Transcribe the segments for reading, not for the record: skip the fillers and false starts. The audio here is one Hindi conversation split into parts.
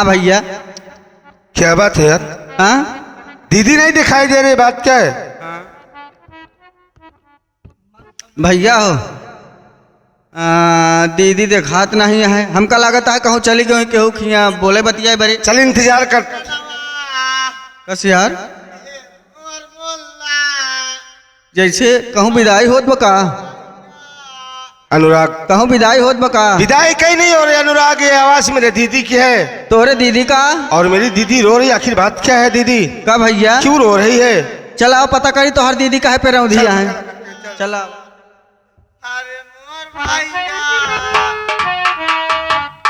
भैया। क्या बात है यार? हाँ दीदी नहीं दिखाई दे रही, बात क्या है? भैया हो दीदी देखात नहीं है, हमका लागत है कहूँ चली गई केहू खिया बोले बतिया बरे। चल इंतजार कर। कस यार जैसे कहूँ विदाई होत बका, अनुराग कहूँ विदाई होत बका। विदाई कहीं नहीं हो रही अनुराग, ये आवाज मेरे दीदी की है। तोरे दीदी का? और मेरी दीदी रो रही, आखिर बात क्या है दीदी का भैया? क्यों रो रही है? चलाओ पता करी तो हर दीदी का है पे रौधिया है। चला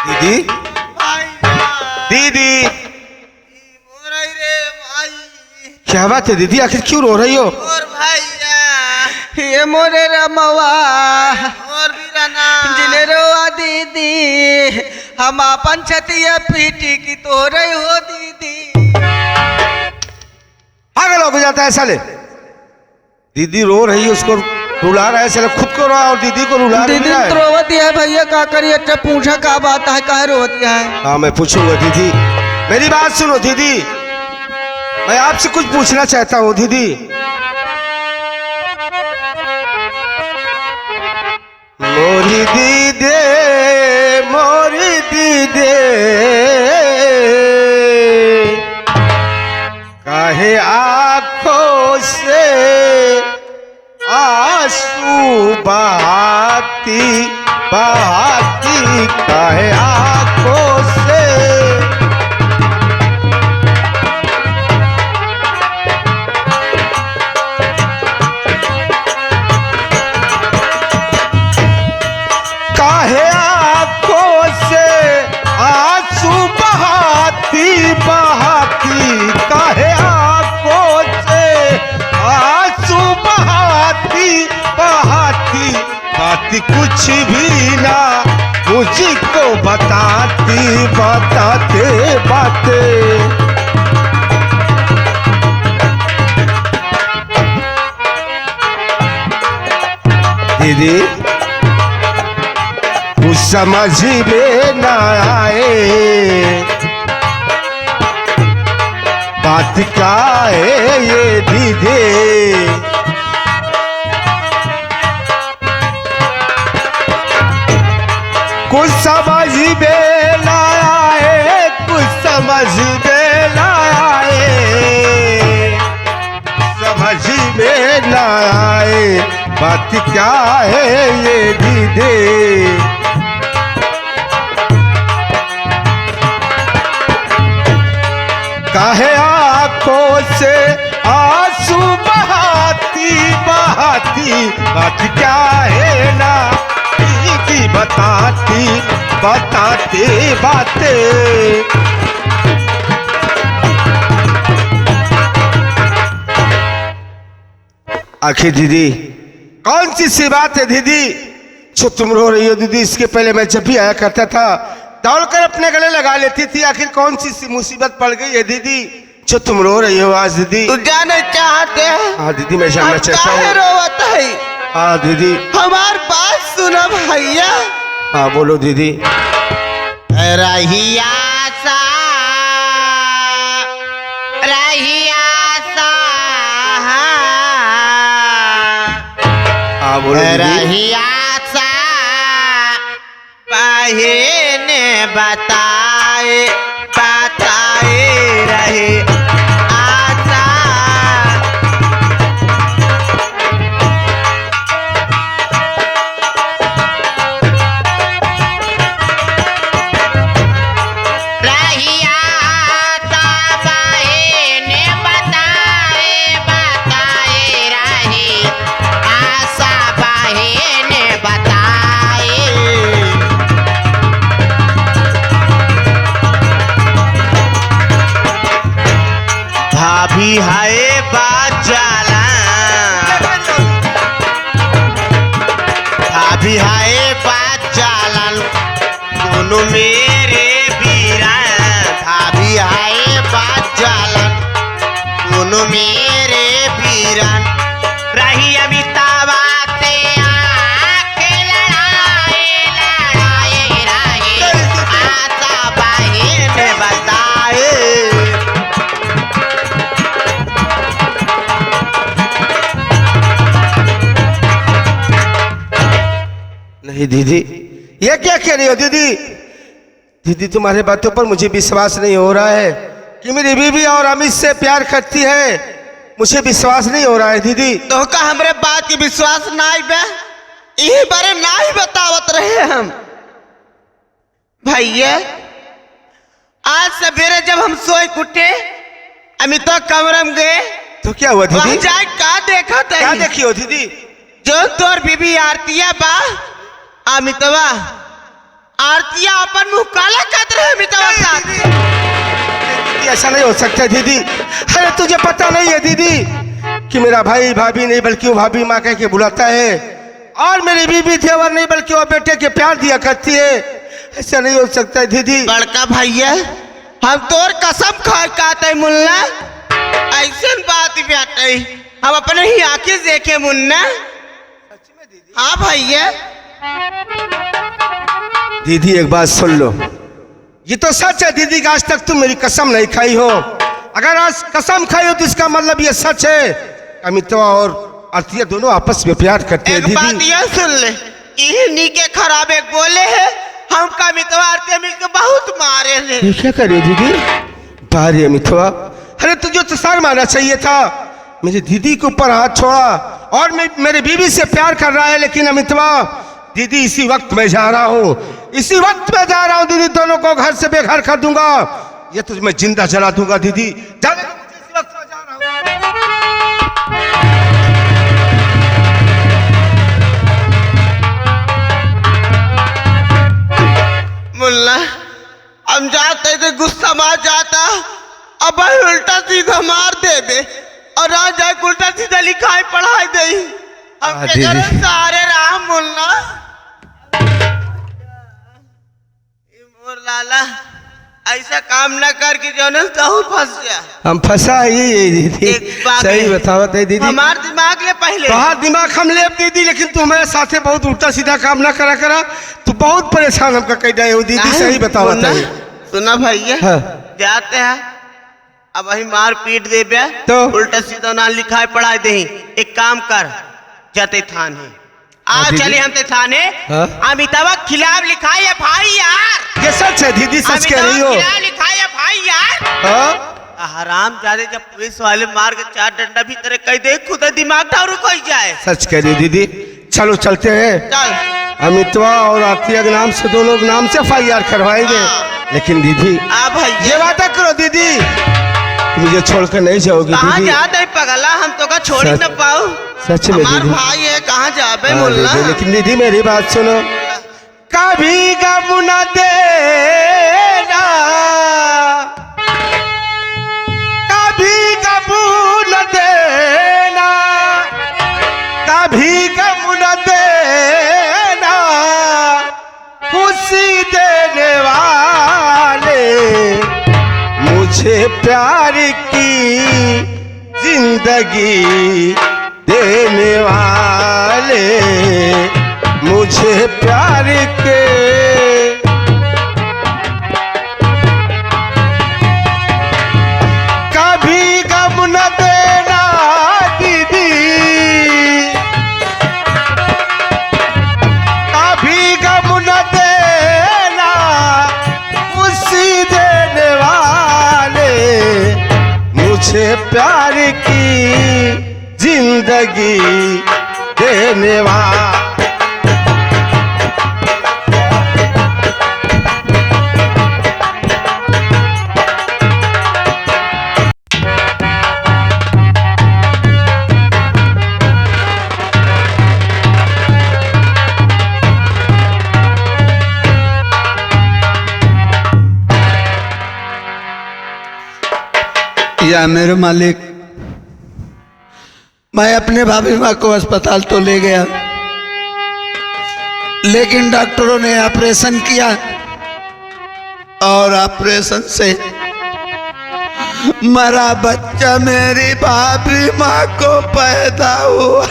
दीदी दीदी क्या बात है दीदी, आखिर क्यों रो रही हो? ये मोरे रमवा जिले रोआ दीदी, हम अपन छतिया पीटी की तो रही हो दीदी। पागल हो जाता है साले, दीदी रो रही है उसको रुला रहा है, साले खुद को रो और दीदी को रुला रहा है। दीदी तो रोवती है भैया, का करिए? अच्छा पूछा का बात है, काहे रोवती है? हाँ मैं पूछूंगा दीदी, मेरी बात सुनो दीदी, मैं आपसे कुछ पूछना चाहता हूँ दीदी। मोरी दीदे मोरी दीदे काहे आँखों से आंसू बहाती बहाती, काहे आँखों से। काहे आँखों से आंसू बहाती बहाती, काहे आँखों से आंसू बहाती बहाती, बात कुछ भी ना मुझको बताती बताते बातें। दीदी कुछ समझ में ना आए, बात क्या है ये दीदी, कुछ समझ में ना आए, कुछ समझ में ना आए, समझ में ना आए, बात क्या है ये दीदी। काहे आँखों से आंसू बहाती बहाती, बात क्या है ना दीदी बताती बताते बातें। आखिर दीदी कौन सी बात है दीदी जो तुम रो रही हो दीदी? इसके पहले मैं जब भी आया करता था दौड़कर अपने गले लगा लेती थी, आखिर कौन सी मुसीबत पड़ गई है दीदी जो तुम रो रही हो आज दीदी? तू जाने चाहते हैं? हाँ दीदी मैं जानना चाहता हूँ। रोवत है? हाँ दीदी हमार बात सुनो भैया। हाँ बोलो दीदी। रहिया सा हाँ बोलो रहिया सा बहने बताए बताए रहे आशा। रहिया सा बहने बताए बताए रहे आशा, बहने बताए। भाभी हाय बाजाला, भाभी हाय बाजाला, दोनों मेरे बीरा। भाभी हाय बाजाला, दोनों मेरे बीरा। रही अभी तावाते आके लड़ाए लड़ाए रहे आशा, बहने बता नहीं दीदी, ये क्या कह रही हो दीदी? दीदी तुम्हारे बातों पर मुझे विश्वास नहीं हो रहा है कि मेरी बीवी और अमित से प्यार करती है। मुझे विश्वास नहीं हो रहा है दीदी। तो का हमरे बात की विश्वास ना आई बे, यही बारे ना ही बतावत रहे हम भैया। आज सवेरे जब हम सोए उठे, अमिता कमरे में गए तो क्या हुआ दीदी? जाए का देखा था? क्या देखी हो दीदी? जो तोर बीबी आरतिया बा, अमितवा आरतिया अपन मुंह काला कर रहे अमितवा साथ। ऐसा नहीं हो सकता दीदी। अरे तुझे पता नहीं है दीदी कि मेरा भाई भाभी नहीं बल्कि वो भाभी माँ कह के बुलाता है, और मेरी बीबी देवर नहीं बल्कि वो बेटे के प्यार दिया करती है। ऐसा नहीं हो सकता है दीदी। बड़का भैया, हम तोर कसम खा कहते मुन्ना, ऐसा बात बाटे हम अपने ही आंखें देखे मुन्ना। हाँ भैया। दीदी एक बात सुन लो, ये तो सच है दीदी कि आज तक तुम मेरी कसम नहीं खाई हो। अगर आज कसम खाई हो तो इसका मतलब ये सच है, अमितवा और आरतिया दोनों आपस में प्यार करते हैं। एक बात ये सुन ले, ये नीके खराब एक बोले है, हम का अमितवा आरतिया मिलकर बहुत मारे हैं। ये क्या कर रही हो दीदी? बारे अमितवा, अरे तुझे तो सर मारना चाहिए था। मेरी दीदी के ऊपर हाथ छोड़ा और मेरे बीवी से प्यार कर रहा है। लेकिन अमितवा दीदी, इसी वक्त मैं जा रहा हूँ, इसी वक्त मैं जा रहा हूँ दीदी। दोनों को घर से बेघर कर दूंगा, ये तो मैं जिंदा जला दूंगा दीदी। जाने दो मुझे, इसी वक्त मैं जा रहा हूँ। मुल्ला, हम जाते थे गुस्सा मार जाता, अब उल्टा सीधा मार दे दे और आ जाए उल्टा सीधा लिखाई पढ़ाई दे। हम के घर सारे राम मुल्ला। मोर लाला, ऐसा काम न कर कि जो कहूँ फंस जा। हम फंसा ही दीदी, सही बतावत है दीदी। हमार दिमाग ले पहले बाहर दिमाग हम ले दीदी, लेकिन तू हमारे साथे बहुत उल्टा सीधा काम ना करा करा, तू बहुत परेशान हमका कह जाए दीदी। सही बतावत है। सुना भैया, हाँ। जाते हैं अब वही मार पीट दे बे तो उल्टा सीधा ना लिखाई पढ़ाई दे। एक काम कर, जाते थाने आज चले हम थाने। हाँ? अमिताभ खिलाफ लिखाई है भाई यार। ये सच है दीदी, सच कह रही हो। खिलाफ लिखाई है भाई यार। हाँ? हराम जादे, जब पुलिस वाले मार के 4 डंडा भी तेरे कह दे, खुद दिमाग ठाउर कोई जाए। सच कह रही हो दीदी। चलो चलते हैं, चल अमितवा और आरतिया के नाम से, दोनों के नाम से FIR करवाएंगे। लेकिन दीदी ये वादा करो दीदी, मुझे छोड़कर नहीं जाओगी कहाँ दीदी। जाते है पगला, हम तो का छोड़ ही न पाओ। सच में हमार दीदी। भाई है, कहाँ जाबे हाँ, मुल्ला। दीदी, लेकिन दीदी मेरी बात सुनो, कभी गम न देना, कभी गम न देना, कभी गम न देना, खुशी देने वाले, मुझे प्यार की जिंदगी देने वाले, मुझे प्यार के कभी गम न देना दीदी, कभी गम न देना, खुशी देने वाले, मुझे प्यार की जिंदगी देने वाला। या मेरे मालिक, मैं अपने भाभी माँ को अस्पताल तो ले गया, लेकिन डॉक्टरों ने ऑपरेशन किया और ऑपरेशन से मरा बच्चा मेरी भाभी माँ को पैदा हुआ।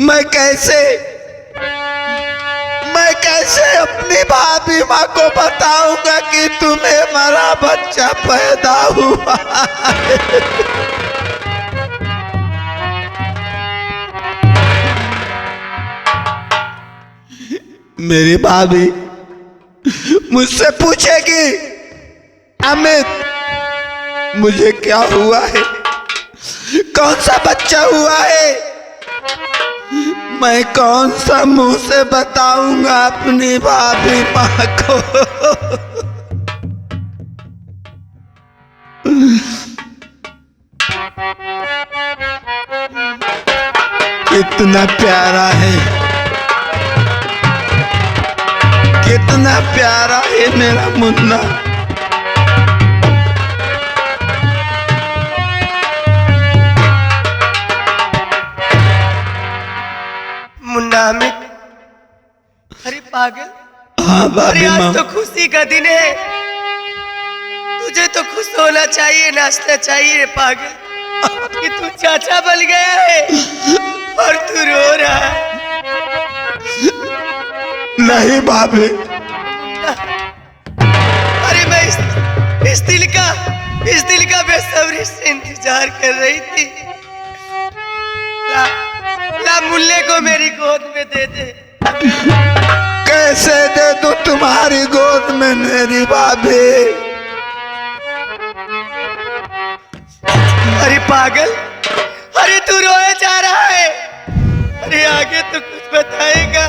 मैं कैसे अपनी भाभी माँ को बताऊंगा कि तुम्हें मरा बच्चा पैदा हुआ। मेरी भाभी मुझसे पूछेगी अमित मुझे क्या हुआ है, कौन सा बच्चा हुआ है, मैं कौन सा मुंह से बताऊंगा अपनी भाभी माँ को। कितना प्यारा है, कितना प्यारा है मेरा मुन्ना। मुन्ना अमित, अरे पागल, हाँ अरे भाभी माँ, आज तो खुशी का दिन है, तुझे तो खुश होना चाहिए, नाचना चाहिए पागल, कि तू चाचा बन गया है और तू रो रहा है। नहीं भाभी, अरे मैं इस दिल का बेसब्री से इंतजार कर रही थी। ला मुन्ने को मेरी गोद में दे दे। कैसे दे दूं तुम्हारी गोद में मेरी भाभी। अरे पागल, अरे तू रोए जा रहा है, अरे आगे तो कुछ बताएगा,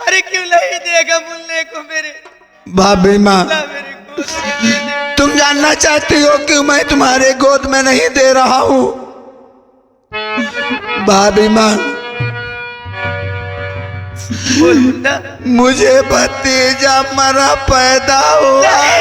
अरे क्यों नहीं देगा मुन्ने को मेरे भाभी माँ, मेरी गोद में दे दे। तुम जानना चाहती हो कि मैं तुम्हारे गोद में नहीं दे रहा हूँ। भाभी माँ, बोल मुन्ना। मुझे भतीजा मरा पैदा हुआ है।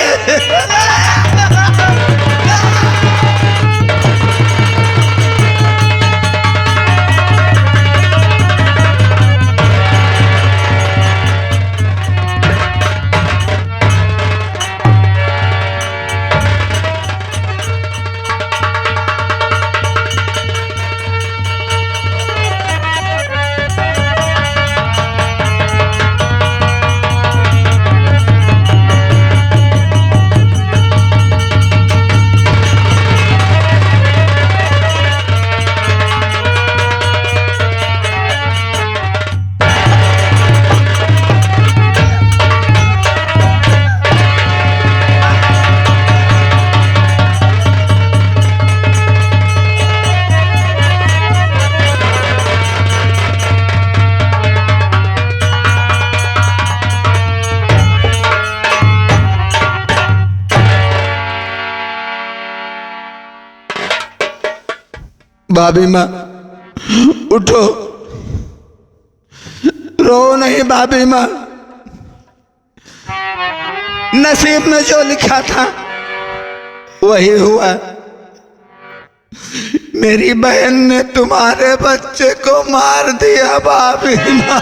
भाभी माँ उठो, रो नहीं भाभी माँ, नसीब में जो लिखा था वही हुआ। मेरी बहन ने तुम्हारे बच्चे को मार दिया भाभी माँ।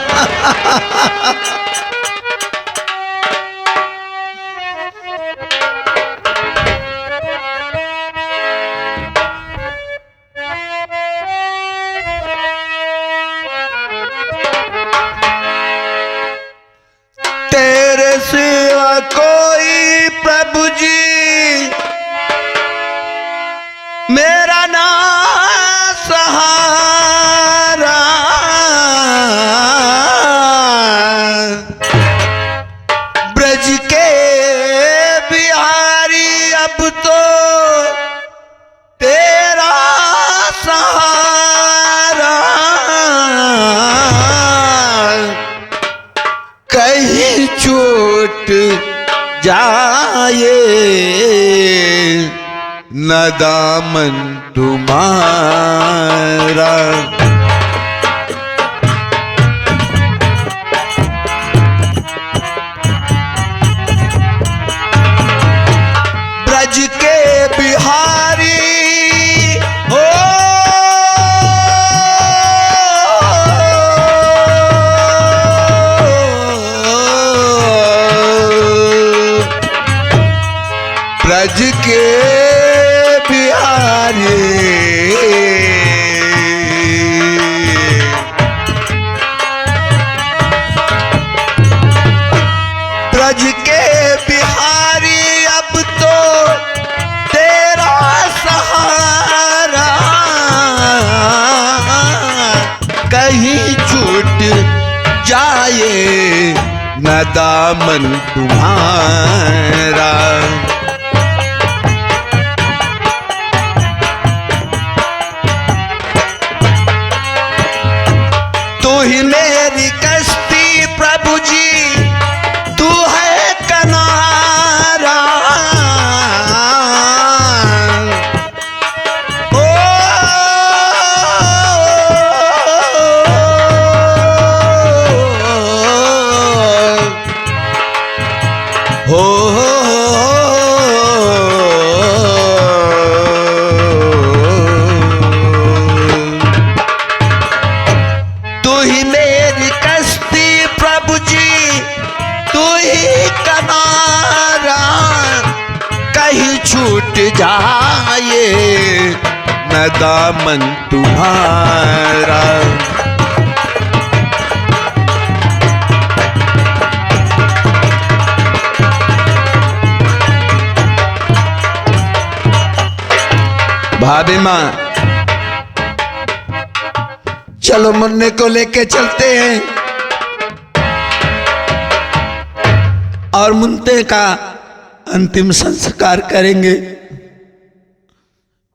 तेरे सिवा कोई प्रभु जी मेरा ना सहारा, ब्रज के बिहारी अब तो तेरा सहारा, कहीं छूट जाए न दामन तुम्हारा। ब्रज के बिहारी हो, ब्रज के बिहारी, ब्रज के बिहारी अब तो तेरा सहारा, कहीं छूट जाए न दामन तुम्हारा। तू ही मेरी कश्ती प्रभु जी, तू है किनारा। ओ हो तू ही मेरी कश्ती प्रभु जी, तू ही किनारा। कहीं छूट जाए न दामन तुम्हारा। भाभी माँ, चलो मुन्ने को लेके चलते हैं और मुन्ने का अंतिम संस्कार करेंगे।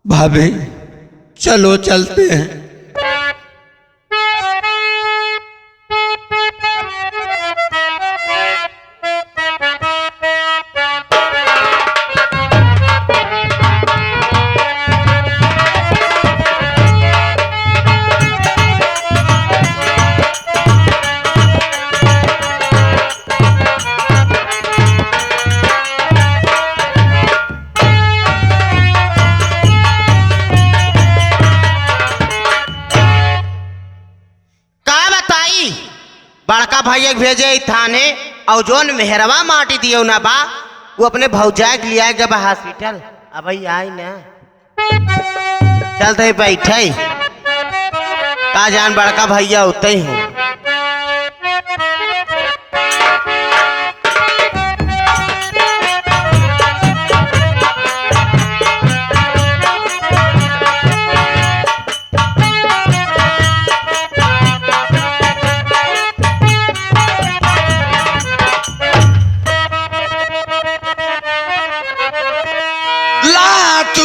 भाभी चलो चलते हैं। बड़का भैया भेजे थाने और जोन मेहरवा माटी दियो ना बा वो अपने भौजाई के लिया गया हॉस्पिटल। अब आई ना चलते बैठे का जान बड़का भैया उतने ही हूँ।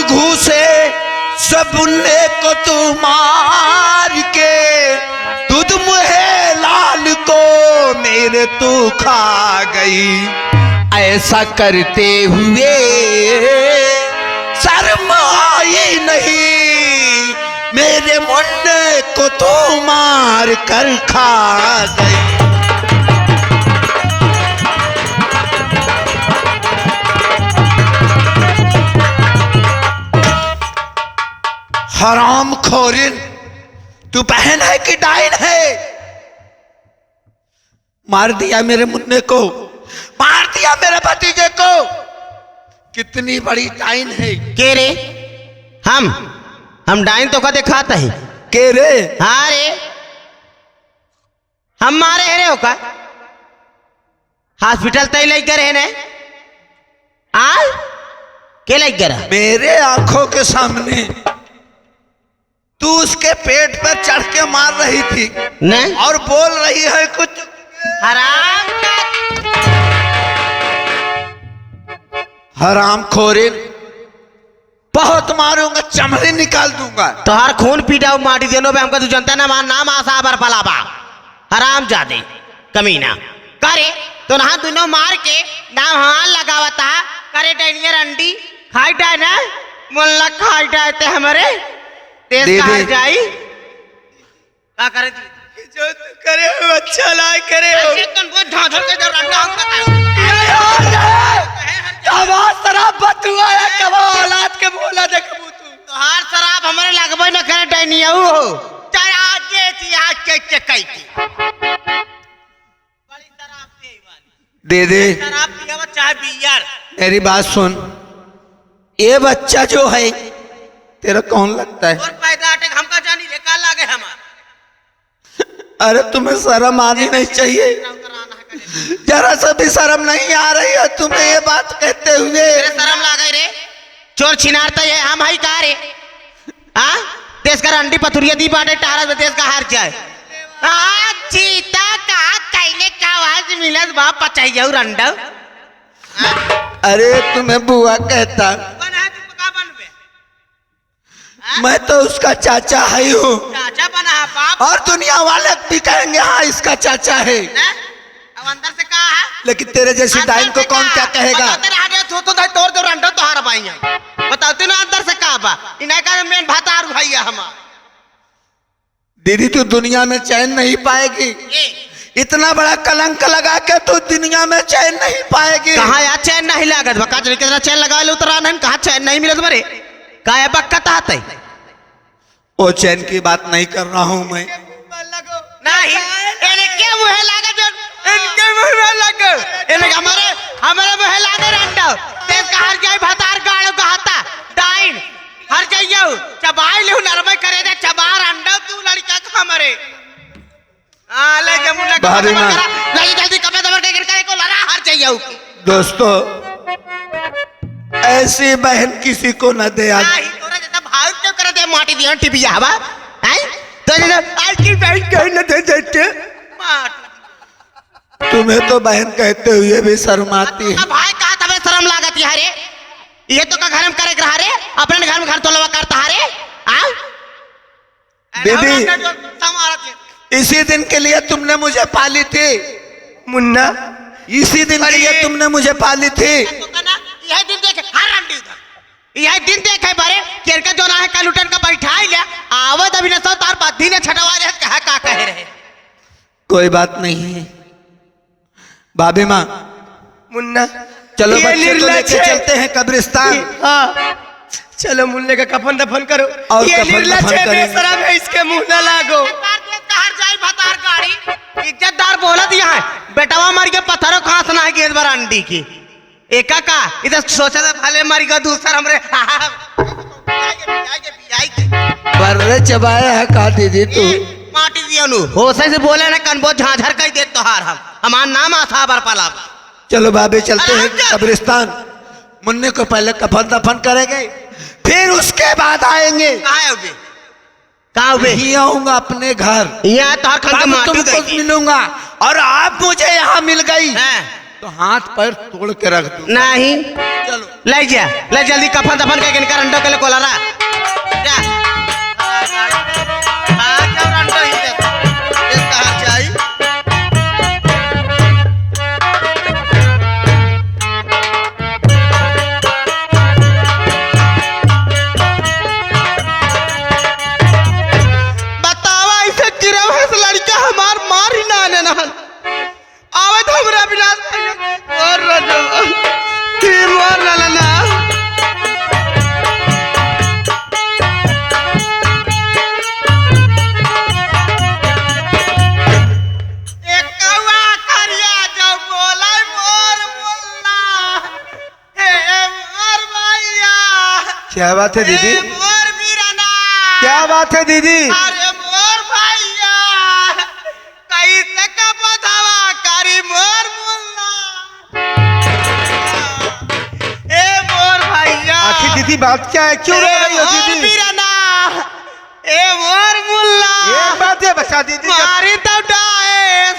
घूसे सबने को तू मार के, दूध मुहे लाल को मेरे तू खा गई। ऐसा करते हुए शर्म आई नहीं, मेरे मुन्ने को तू मार कर खा गई। हराम खोरिन, तू बहन है कि डाइन है? मार दिया मेरे मुन्ने को, मार दिया मेरे भतीजे को। कितनी बड़ी डाइन है। के रे हम डाइन तो का दिखाता है के रे? हाँ रे हम मारे है रे हो का हॉस्पिटल तय लग गए है ने आ के लग गया मेरे आंखों के सामने तू उसके पेट पर चढ़ के मार रही थी नहीं और बोल रही है कुछ हराम खोरिन। बहुत मारूंगा, चमड़ी निकाल दूंगा। तोहार खून पीटा माटी देनो बे हमका तू जनता ना मान नाम आशा बर पलाबा हराम जादे कमीना करे तो ना दोनों मार के नाम हां लगावता करे डैनियर अंडी खाई डाय ना मुल्ला खाई डाय ते हमारे तेज कहा जाई का करे जो तू करे हो अच्छा लाय करे हो। ऐसे कौन वो ढांढ के जब रंडा आवाज शराब बतुआ है कब औलाद के बोला दे कबू तू तोहार शराब हमारे लगबे न करे डैनिया हो चाहे आज जे आज के चकई की बड़ी शराब दे वाली दे दे शराब पियावा चाहे बियर। मेरी बात सुन, ये बच्चा जो है तेरा कौन लगता है? और पैदा अटक हमका जानी रे का लागे हमार। अरे तुम्हें शर्म आनी नहीं चाहिए, जरा सा भी शर्म नहीं आ रही है तुम्हें ये बात कहते हुए। तेरे शर्म लागे रे चोर छिनारता है हम हाई का रे हां देश का अंडी पथुरिया दी बाटे टारा देश का हार जाए आज चीता का कैले का आवाज मिलत बाप पचाइयो रंडा अरे तुम्हें बुआ कहता, बना तू का बनबे मैं तो उसका चाचा है हूँ, चाचा बना है बाप और दुनिया वाले भी कहेंगे हाँ इसका चाचा है, अब अंदर से कहा है लेकिन तेरे जैसी डाइन को कौन क्या कहेगा। तो तोड़ दो रंडा तोहार भाई बताओ तू ना अंदर से कहा बा इन्हें का मेन भातार भैया हमार। दीदी तू दुनिया में चैन नहीं पाएगी, इतना बड़ा कलंक लगा के तू दुनिया में चैन नहीं पाएगी। कहाँ यार चैन नहीं लागत बका कितना चैन लगा ले उतरा नहीं कहाँ चैन नहीं मिलत बरे का है बक्का आते वो चैन की बात नहीं कर रहा हूँ मैं। नहीं इनके मुंह लागत इनके मुंह में लगे इनके हमारे मुंह लागे रंडा तेज का हर जाए भातार गाड़ो कहता डाइन हर जाइयो चबाई ले नरमे करे दे चबार अंडा तू लड़का हमारे हां ले के मुंह भाभी मां जल्दी जल्दी कपड़े दबर के गिरकर को लड़ा हर जाइयो दोस्तों ऐसी बहन किसी को न दे आज। नहीं तोरा जैसा भाव क्यों कर दे माटी दिया टिपिया हवा हैं तो आज की बहन कहीं न दे देते माटी तुम्हें तो बहन कहते हुए भी शर्म आती है। भाई कहा तबे शर्म लागत है रे ये तो का घर में करे रहा रे अपने घर में घर तोलवा करता रे हां दीदी इसी दिन के लिए तुमने मुझे पाली थी मुन्ना, इसी दिन के लिए तुमने मुझे पाली थी। यह दिन देखे हर रंडी उधर यह दिन देखे बारे केरका जो ना है कलुटन का बैठाई ले आवत अभी न सो तार बद्धी ने छटवा रहे कहा का कह रहे कोई बात नहीं है भाभी माँ, मुन्ना चलो ये बच्चे को निर्लज लेके है। चलते हैं कब्रिस्तान। हाँ चलो मुन्ने का कफन दफन करो और ये कफन निर्लज दफन है करेंगे। बेशरम है इसके मुंह न लागो। कहार जाई भतार गाड़ी इज्जतदार बोलत यहाँ है बेटावा मर के पत्थरों खास ना है गेंद बार अंडी की एका का इधर सोचा था भले मर गया दूसरा हमरे बर्रे चबाया है का दीदी तू। माटी दिया नु होसे से बोले ना कनबो झाझर कह दे तोहार हम हमार नाम आथा बर पाला चलो भाभी चलते हैं कब्रिस्तान। मुन्ने को पहले कफन दफन करेंगे फिर उसके बाद आएंगे। कहाँ बे ही आऊंगा अपने घर, यहाँ तो हर खंड तब माटी तुमको गई मिलूंगा और आप मुझे यहाँ मिल गई हैं? तो हाथ पैर तोड़ के रख दूं। नहीं चलो ले जा ले जल्दी कफन दफन के इनका रंडो के लिए कोलारा जा आ जाओ रंडो ही दे ये कहां से आई बतावा इसे गिरव है लड़का हमार मार ही ना ने ना आवत हमरा बिना और रजवा की मोर ला ना एक कौवा करिया जो बोले मोर मुल्ला हे मोर भैया क्या बात है दीदी, हे मोर वीराना क्या बात है दीदी। अरे मोर भैया कैसे का बधावा करी मोर मुल्ला ए मोर भैया आखिर दीदी बात क्या है, क्यों रो रही हो मोर दीदी? वीराना ए मोर मुल्ला एक बात है बता दीदी, जब- मारी तब डाए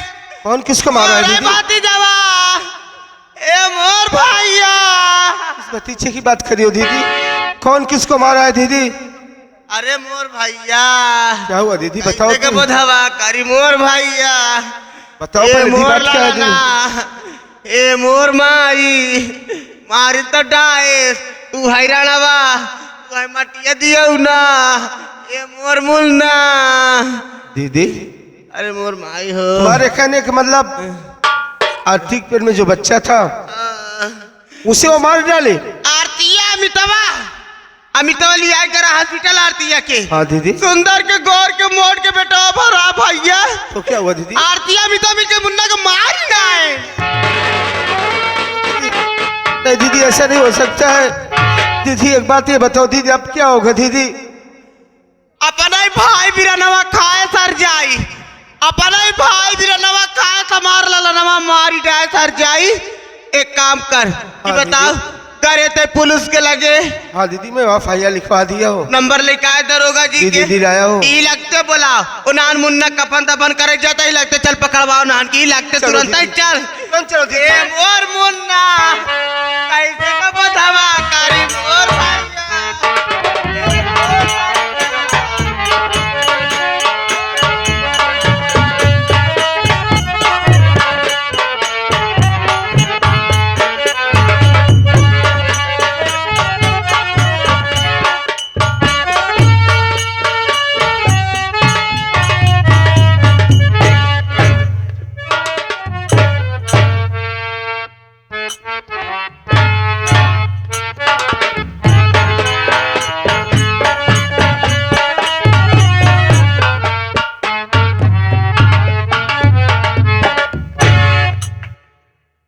कौन किसको मारा है दीदी? बाती जवा ए मोर भैया इस भतीजे की बात करियो दीदी, कौन किसको मारा है दीदी? अरे मोर भैया क्या हुआ दीदी बताओ कैसे का तुम। बधावा करी मोर भैया बताओ ए पहले दीदी मोर बात क्या है ललना, दीदी? ए मोर माई मारी तो डाए तू हैरानवा तू है मटिया दियो ना ए मोर मुन्ना दीदी अरे मोर माई हो तुम्हारे कहने का मतलब आर्थिक पेड़ में जो बच्चा था उसे वो मार डाले? आरतिया अमितवा लिया करा हॉस्पिटल आरतिया के हाँ दीदी, सुंदर के गौर के मोड़ के बेटा भरा भैया तो क्या हुआ दीदी? आरतिया अमितवा मिलके मुन्ना को मार ही ना है नहीं दीदी ऐसा नहीं हो सकता है। दीदी एक बात ये बताओ दीदी, अब क्या होगा दीदी? अपना ही भाई बिरनवा खाए सर जाई अपना ही भाई बिरनवा खाए समार ललनवा मारी जाए सर जाई एक काम कर ये हाँ, बताओ करे थे पुलिस के लगे हाँ दीदी मैं FIR लिखवा दिया हो। नंबर लिखाए दरोगा जी के दीदी लाया हो। ई लगते बोला उनान मुन्ना कफन दफन करे जाता ही लगते चल पकड़वाओ नान की लगते चलो तुरंत ही दीदी। चल चलो दीदी। और मुन्ना